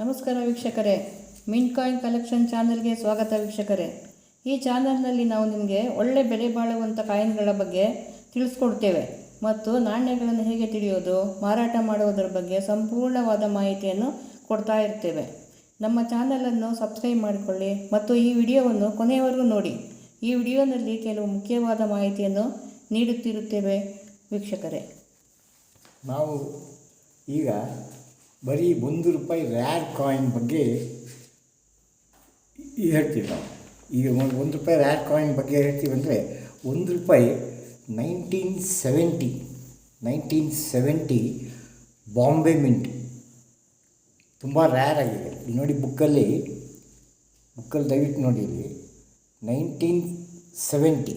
ನಮಸ್ಕಾರ ವೀಕ್ಷಕರೇ, mint coin collection ಚಾನಲ್ಗೆ ಸ್ವಾಗತ ವೀಕ್ಷಕರೇ. ಈ ಚಾನಲ್ನಲ್ಲಿ ನಾವು ನಿಮಗೆ ಒಳ್ಳೆ ಬೆಲೆ ಬಾಳುವಂಥ ಕಾಯಿನ್ಗಳ ಬಗ್ಗೆ ತಿಳಿಸ್ಕೊಡ್ತೇವೆ ಮತ್ತು ನಾಣ್ಯಗಳನ್ನು ಹೇಗೆ ತಿಳಿಯೋದು, ಮಾರಾಟ ಮಾಡುವುದರ ಬಗ್ಗೆ ಸಂಪೂರ್ಣವಾದ ಮಾಹಿತಿಯನ್ನು ಕೊಡ್ತಾ ಇರ್ತೇವೆ. ನಮ್ಮ ಚಾನಲನ್ನು ಸಬ್ಸ್ಕ್ರೈಬ್ ಮಾಡಿಕೊಳ್ಳಿ ಮತ್ತು ಈ ವಿಡಿಯೋವನ್ನು ಕೊನೆಯವರೆಗೂ ನೋಡಿ. ಈ ವಿಡಿಯೋನಲ್ಲಿ ಕೆಲವು ಮುಖ್ಯವಾದ ಮಾಹಿತಿಯನ್ನು ನೀಡುತ್ತಿರುತ್ತೇವೆ ವೀಕ್ಷಕರೇ. ನಾವು ಈಗ ಬರೀ ₹1 ರ್ಯಾರ್ ಕಾಯಿನ್ ಬಗ್ಗೆ ಹೇಳ್ತೀವಿ. ನಾವು ಈಗ ₹1 ರ್ಯಾರ್ ಕಾಯಿನ್ ಬಗ್ಗೆ ಹೇಳ್ತೀವಿ ಅಂದರೆ ₹1 1970 ಬಾಂಬೆ ಮಿಂಟ್ ತುಂಬ ರ್ಯಾರ್ ಆಗಿದೆ. ಇಲ್ಲಿ ನೋಡಿ, ಬುಕ್ಕಲ್ಲಿ ದಯವಿಟ್ಟು ನೋಡಿ, ಇಲ್ಲಿ 1970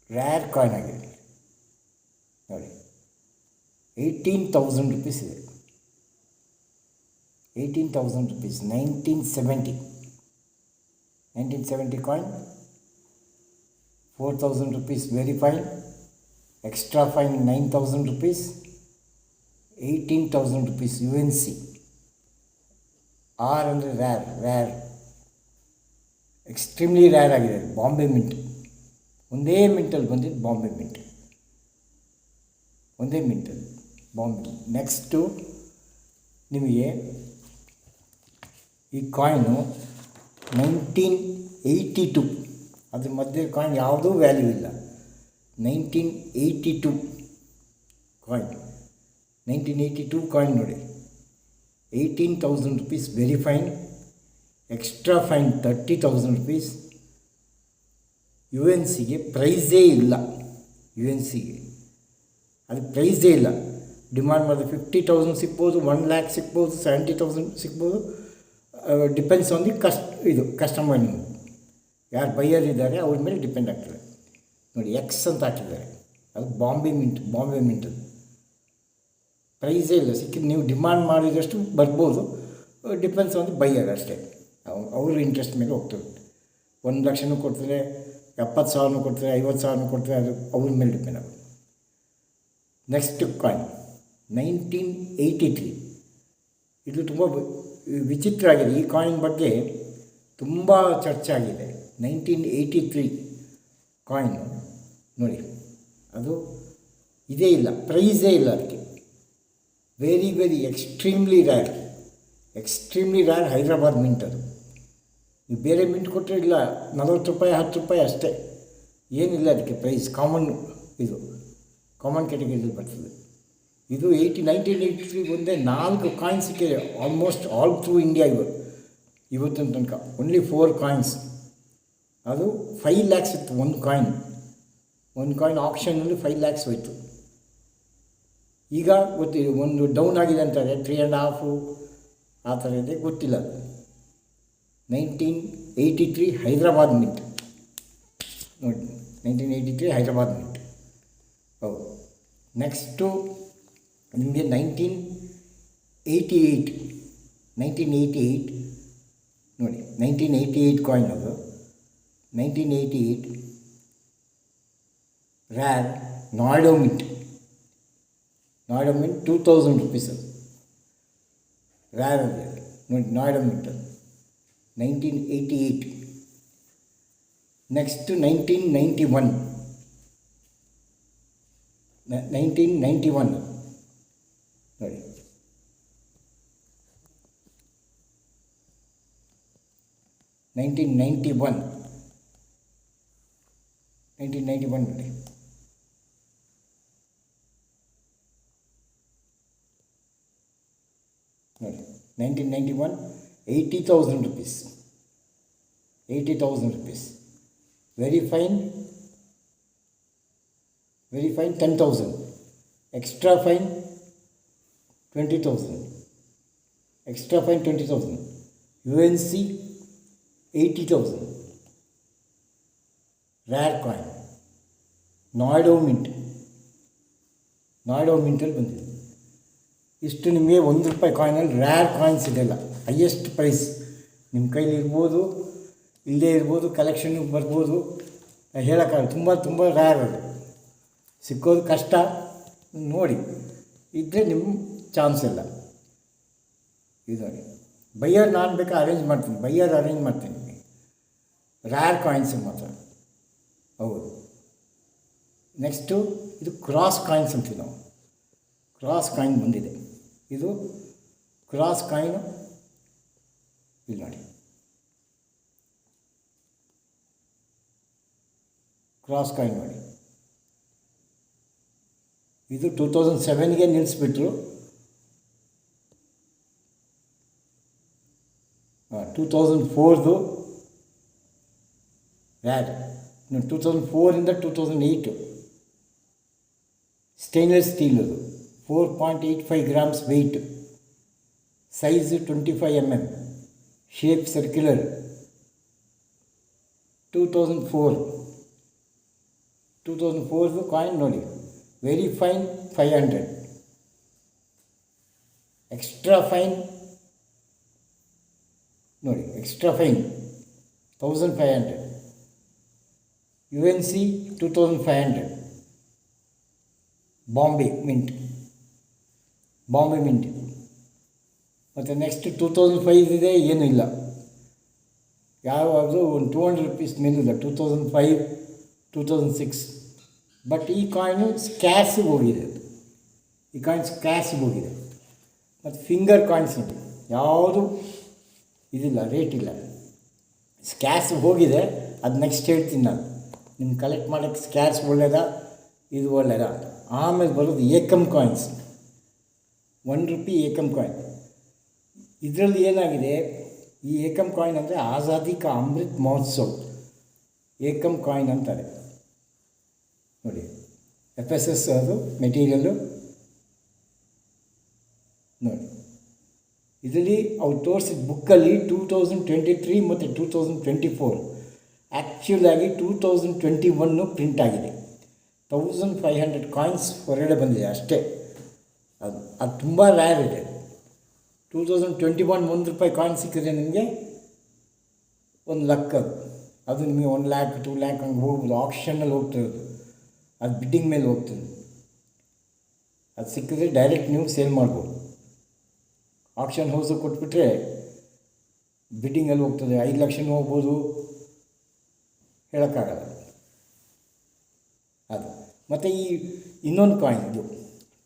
ರ್ಯಾರ್ ಕಾಯಿನ್ ಆಗಿದೆ ನೋಡಿ. 18,000 rupees ಇದೆ. 18,000 rupees 1970 coin. 4,000 rupees very fine, extra fine 9,000 rupees, 18,000 rupees UNC. R ಅಂದರೆ ರ್ಯಾರ್ ಎಕ್ಸ್ಟ್ರೀಮ್ಲಿ ರ್ಯಾರ್ ಆಗಿದೆ. ಬಾಂಬೆ ಮಿಂಟ್, ಒಂದೇ ಮಿಂಟಲ್ಲಿ ಬಂದಿದ್ದು ಬಾಂಬೆ ಮಿಂಟ್, ಒಂದೇ ಮಿಂಟಲ್ಲಿ ಬಾಂಬೆ. ನೆಕ್ಸ್ಟು ನಿಮಗೆ ಈ ಕಾಯಿನು 1982, ಅದ್ರ ಮಧ್ಯೆ ಕಾಯಿನ್ ಯಾವುದೂ ವ್ಯಾಲ್ಯೂ ಇಲ್ಲ. 1982 ಕಾಯಿನ್ ನೋಡಿ. 18,000 rupees very fine, extra fine 30,000 rupees. UNCಗೆ ಪ್ರೈಸೇ ಇಲ್ಲ. ಅದಕ್ಕೆ ಪ್ರೈಸೇ ಇಲ್ಲ. ಡಿಮಾಂಡ್ ಮಾಡಿದ್ರೆ 50,000 ಸಿಗ್ಬೋದು, 1,00,000 ಸಿಗ್ಬೋದು, 70,000 ಸಿಗ್ಬೋದು. Depends on the customer. ನೀವು ಯಾರು ಬೈಯರ್ ಇದ್ದಾರೆ ಅವ್ರ ಮೇಲೆ ಡಿಪೆಂಡ್ ಆಗ್ತದೆ. ನೋಡಿ, ಎಕ್ಸ್ ಅಂತ ಹಾಕಿದ್ದಾರೆ, ಅದು ಬಾಂಬೆ ಮಿಂಟ್. ಪ್ರೈಸೇ ಇಲ್ಲ. ಸಿಕ್ಕಿದ್ದು ನೀವು ಡಿಮಾಂಡ್ ಮಾಡಿದಷ್ಟು ಬರ್ಬೋದು. ಡಿಪೆಂಡ್ಸ್ ಆನ್ ದಿ ಬೈಯರ್ ಅಷ್ಟೇ. ಅವ್ರ ಇಂಟ್ರೆಸ್ಟ್ ಮೇಲೆ ಹೋಗ್ತದೆ. 1,00,000 ಕೊಡ್ತಾರೆ, 70,000 ಕೊಡ್ತಾರೆ, 50,000 ಕೊಡ್ತಾರೆ, ಅದು ಅವ್ರ ಮೇಲೆ ಡಿಪೆಂಡ್ ಆಗುತ್ತೆ. Next coin 1983. ಇದು ತುಂಬ ವಿಚಿತ್ರ ಆಗಿದೆ. ಈ ಕಾಯಿನ್ ಬಗ್ಗೆ ತುಂಬ ಚರ್ಚೆ ಆಗಿದೆ. 1983 ಕಾಯಿನ್ ನೋಡಿ, ಅದು ಇದೇ ಇಲ್ಲ, ಪ್ರೈಸೇ ಇಲ್ಲ ಅದಕ್ಕೆ. Very extremely rare Hyderabad mint. ಅದು ನೀವು ಬೇರೆ ಮಿಂಟ್ ಕೊಟ್ಟರೆ ಇಲ್ಲ, ₹40 ₹10 ಅಷ್ಟೇ, ಏನಿಲ್ಲ ಅದಕ್ಕೆ ಪ್ರೈಸ್. ಕಾಮನ್ ಕ್ಯಾಟಗರಿಯಲ್ಲಿ ಬರ್ತದೆ. ಇದು 1983 ಒಂದೇ 4 ಕಾಯಿನ್ ಸಿಕ್ಕಿದೆ, ಆಲ್ಮೋಸ್ಟ್ ಆಲ್ ಥ್ರೂ ಇಂಡಿಯಾ. ಇವತ್ತಿನ ತನಕ ಓನ್ಲಿ 4 ಕಾಯಿನ್ಸ್. ಅದು 5 lakhs ಇತ್ತು ಒಂದು ಕಾಯಿನ್ ಆಪ್ಷನಲ್ಲಿ 5 lakhs ಹೋಯಿತು. ಈಗ ಗೊತ್ತಿದೆ, ಒಂದು ಡೌನ್ ಆಗಿದೆ ಅಂತಾರೆ, 3.5 ಆ ಥರ ಇದೆ, ಗೊತ್ತಿಲ್ಲ. 1983 ಹೈದ್ರಾಬಾದ್ ಮಿಂಟ್ ನೋಡಿ. 1983 ಹೈದ್ರಾಬಾದ್ ಮಿಂಟ್. ಹೌದು. ನೆಕ್ಸ್ಟು ನಿಮಗೆ 1988 ನೋಡಿ. 1988 ಕಾಯಿನ್ ಅದು. 1988 ರ್ಯಾರ್ ನಾಯ್ಡೋ ಮಿಂಟ್ 2,000 rupees ಅದು ರ್ಯಾರ್ ಅದು ನೋಡಿ. ನಾಯ್ಡೋ ಮಿಂಟ್ 1988. ನೆಕ್ಸ್ಟ್ 1991 ನೋಡಿ. 1991 ನೋಡಿ. 1991 80,000 rupees very fine 10,000, extra fine 20,000, UNC 80,000. Rare coin Noida ಮಿಂಟಲ್ಲಿ ಬಂದಿದೆ. ಇಷ್ಟು ನಿಮಗೆ ₹1 ಕಾಯಿನಲ್ಲಿ ರ್ಯಾರ್ ಕಾಯಿನ್ಸ್ ಇದೆಲ್ಲ. ಹೈಯೆಸ್ಟ್ ಪ್ರೈಸ್ ನಿಮ್ಮ ಕೈಲಿ ಇರ್ಬೋದು, ಇಲ್ಲದೇ ಇರ್ಬೋದು, ಕಲೆಕ್ಷನ್ಗೆ ಬರ್ಬೋದು, ಹೇಳೋಕ್ಕಾಗಲ್ಲ. ತುಂಬ ರ್ಯಾರ್ ಅದು, ಸಿಕ್ಕೋದು ಕಷ್ಟ. ನೋಡಿ, ಇದ್ದರೆ ನಿಮ್ಮ ಚಾನ್ಸ್ ಇಲ್ಲ. ಇದು ನೋಡಿ, ಬೈಯರ್ ನಾನು ಬೇಕಾ ಅರೇಂಜ್ ಮಾಡ್ತೀನಿ, ಬೈಯರ್ ಅರೇಂಜ್ ಮಾಡ್ತೀನಿ, ರ್ಯಾರ್ ಕಾಯಿನ್ಸಿಗೆ ಮಾತ್ರ. ಹೌದು. ನೆಕ್ಸ್ಟು ಇದು ಕ್ರಾಸ್ ಕಾಯಿನ್ಸ್ ಅಂತೀವಿ ನಾವು. ಕ್ರಾಸ್ ಕಾಯಿನ್ ಬಂದಿದೆ. ಇದು ಕ್ರಾಸ್ ಕಾಯಿನು ಇಲ್ಲಿ ನೋಡಿ, ಕ್ರಾಸ್ ಕಾಯಿನ್ ನೋಡಿ. ಇದು 2007ಗೆ ನಿಲ್ಲಿಸ್ಬಿಟ್ರು. 2004ದು ರ್ಯಾರ್, 2004ಇಂದ 2008 ಸ್ಟೇನ್ಲೆಸ್ ಸ್ಟೀಲ್. ಅದು 4.85 grams weight, size 25 mm, shape circular. 2004ದು ಕಾಯಿನ್ ನೋಡಿ, ವೆರಿ ಫೈನ್ 500, ಎಕ್ಸ್ಟ್ರಾ ಫೈನ್ ನೋಡಿ, extra fine 1500, UNC 2500, Bombay mint. ಮತ್ತು ನೆಕ್ಸ್ಟ್ 2005 ಇದೆ, ಏನೂ ಇಲ್ಲ, ಯಾವುದು ಒಂದು 200 rupees ಮೇಲಿಲ್ಲ. 2005, 2006. ಬಟ್ ಈ ಕಾಯಿನು ಸ್ಕ್ಯಾಸಿಗೆ ಹೋಗಿದೆ. ಈ ಕಾಯಿನ್ ಸ್ಕ್ಯಾಸಿಗೆ ಹೋಗಿದೆ. ಮತ್ತು ಫಿಂಗರ್ ಕಾಯಿನ್ಸ್ ನೋಡಿ, ಯಾವುದು ಇದಿಲ್ಲ, ರೇಟ್ ಇಲ್ಲ, ಸ್ಕ್ಯಾಸ್ ಹೋಗಿದೆ. ಅದು ನೆಕ್ಸ್ಟ್ ಹೇಳ್ತೀನಿ ನಾನು. ನಿಮ್ಗೆ ಕಲೆಕ್ಟ್ ಮಾಡೋಕ್ಕೆ ಸ್ಕ್ಯಾಸ್ ಒಳ್ಳೆಯದಾ, ಇದು ಒಳ್ಳೆಯದಾ. ಆಮೇಲೆ ಬರೋದು Ekam coins, 1 rupee Ekam coin. ಇದರಲ್ಲಿ ಏನಾಗಿದೆ, ಈ ಏಕಮ್ ಕಾಯಿನ್ ಅಂದರೆ ಆಜಾದಿ ಕಾ ಅಮೃತ್ ಮಹೋತ್ಸವ್ ಏಕಮ್ ಕಾಯಿನ್ ಅಂತಾರೆ ನೋಡಿ. FSS ಅದು ಮೆಟೀರಿಯಲ್ಲು ನೋಡಿ. ಇದರಲ್ಲಿ ಅವ್ರು ತೋರಿಸಿದ ಬುಕ್ಕಲ್ಲಿ 2023 ಮತ್ತು 2024, ಆ್ಯಕ್ಚುಲಾಗಿ 2021 ಪ್ರಿಂಟ್ ಆಗಿದೆ. 1500 ಕಾಯಿನ್ಸ್ ಹೊರಗಡೆ ಬಂದಿದೆ ಅಷ್ಟೇ. ಅದು ತುಂಬ ರ್ಯಾರ್ ಇದೆ. 2021 1 ರೂಪಾಯಿ ಕಾಯಿನ್ ಸಿಕ್ಕಿದ್ರೆ ನಿಮಗೆ 1 ಲಕ್. ಅದು ನಿಮಗೆ 1 lakh 2 lakh ಹಂಗೆ ಹೋಗ್ಬೋದು. ಆಕ್ಷನಲ್ಲಿ ಹೋಗ್ತಿರೋದು, ಅದು ಬಿಡ್ಡಿಂಗ್ ಮೇಲೆ ಹೋಗ್ತದೆ. ಅದು ಸಿಕ್ಕಿದ್ರೆ ಡೈರೆಕ್ಟ್ ನೀವು ಸೇಲ್ ಮಾಡ್ಬೋದು. ಆಕ್ಷನ್ ಹೌಸಿಗೆ ಕೊಟ್ಬಿಟ್ರೆ ಬಿಡ್ಡಿಂಗಲ್ಲಿ ಹೋಗ್ತದೆ, 5 ಲಕ್ಷನೂ ಹೋಗ್ಬೋದು, ಹೇಳೋಕ್ಕಾಗಲ್ಲ ಅದು. ಮತ್ತು ಈ ಇನ್ನೊಂದು ಕಾಯಿನ್, ಇದು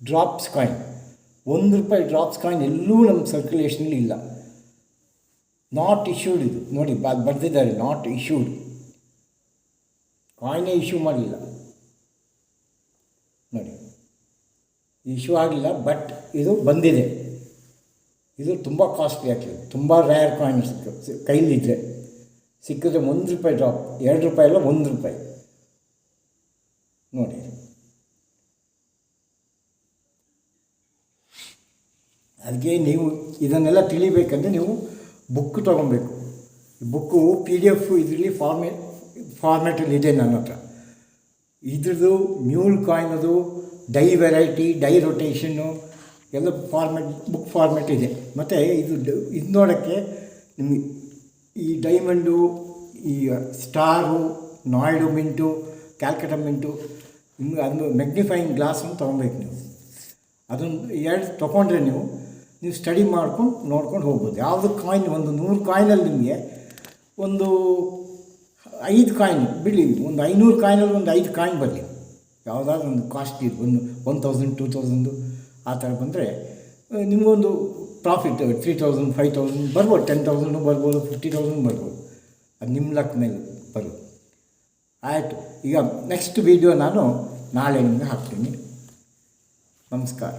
ಡ್ರಾಪ್ಸ್ ಕಾಯಿನ್, 1 ರೂಪಾಯಿ ಡ್ರಾಪ್ಸ್ ಕಾಯಿನ್ ಎಲ್ಲೂ ನಮ್ಮ ಸರ್ಕ್ಯುಲೇಷನಲ್ಲಿ ಇಲ್ಲ. ನಾಟ್ ಇಶ್ಯೂಡ್ ಇದು ನೋಡಿ, ಬರೆದಿದ್ದಾರೆ ನಾಟ್ ಇಶ್ಯೂಡ್. ಕಾಯಿನೇ ಇಶ್ಯೂ ಮಾಡಲಿಲ್ಲ ನೋಡಿ, ಇಶ್ಯೂ ಆಗಲಿಲ್ಲ. ಬಟ್ ಇದು ಬಂದಿದೆ. ಇದು ತುಂಬ ಕಾಸ್ಟ್ಲಿ ಆಗ್ತದೆ, ತುಂಬ ರ್ಯಾರ್ ಕಾಯಿನ್ ಕೈಲಿದ್ದರೆ ಸಿಕ್ಕಿದ್ರೆ 1 ರೂಪಾಯಿ ಡ್ರಾಪ್, 2 ರೂಪಾಯಿ ಅಲ್ಲ 1 ರೂಪಾಯಿ ನೋಡಿ. ಅದಕ್ಕೆ ನೀವು ಇದನ್ನೆಲ್ಲ ತಿಳಿಬೇಕಂದ್ರೆ ನೀವು ಬುಕ್ ತೊಗೊಬೇಕು. ಬುಕ್ಕು PDF ಇದರಲ್ಲಿ ಫಾರ್ಮ್ಯಾಟಲ್ಲಿ ಇದೆ ನನ್ನ ಹತ್ರ. ಇದ್ರದ್ದು ಮ್ಯೂಲ್ ಕಾಯಿನದು ಡೈ ವೆರೈಟಿ, ಡೈ ರೊಟೇಷನ್ನು ಎಲ್ಲ ಬುಕ್ ಫಾರ್ಮ್ಯಾಟ್ ಇದೆ. ಮತ್ತು ಇದು ನೋಡೋಕ್ಕೆ ನಿಮಗೆ ಈ ಡೈಮಂಡು, ಈ star, Noida mint, Calcutta mint, ನಿಮ್ಗೆ ಅದು ಮ್ಯಾಗ್ನಿಫೈಯಿಂಗ್ ಗ್ಲಾಸನ್ನು ತೊಗೊಬೇಕು ನೀವು. ಅದನ್ನು 2 ತೊಗೊಂಡ್ರೆ ನೀವು ಸ್ಟಡಿ ಮಾಡ್ಕೊಂಡು ನೋಡ್ಕೊಂಡು ಹೋಗ್ಬೋದು. ಯಾವುದು ಕಾಯಿನ್, ಒಂದು 100 ಕಾಯಿನಲ್ಲಿ ನಿಮಗೆ ಒಂದು 5 ಕಾಯಿನ್ ಬಿಡಲಿ, ಒಂದು 500 ಕಾಯಿನಲ್ಲಿ ಒಂದು 5 ಕಾಯಿನ್ ಬರಲಿ, ಯಾವುದಾದ್ರೂ ಒಂದು ಕಾಸ್ಟ್ಲಿ ಒಂದು 1000 2000 ಆ ಥರ ಬಂದರೆ ನಿಮಗೊಂದು ಪ್ರಾಫಿಟ್ 3000 5000 ಬರ್ಬೋದು, 10,000 ಬರ್ಬೋದು, 50,000 ಬರ್ಬೋದು. ಅದು ನಿಮ್ಮ ಲಕ್ ಮೇಲೆ ಬರೋದು. ಆಯಿತು. ಈಗ ನೆಕ್ಸ್ಟ್ ವೀಡಿಯೋ ನಾನು ನಾಳೆ ನಿಮಗೆ ಹಾಕ್ತೀನಿ. ನಮಸ್ಕಾರ.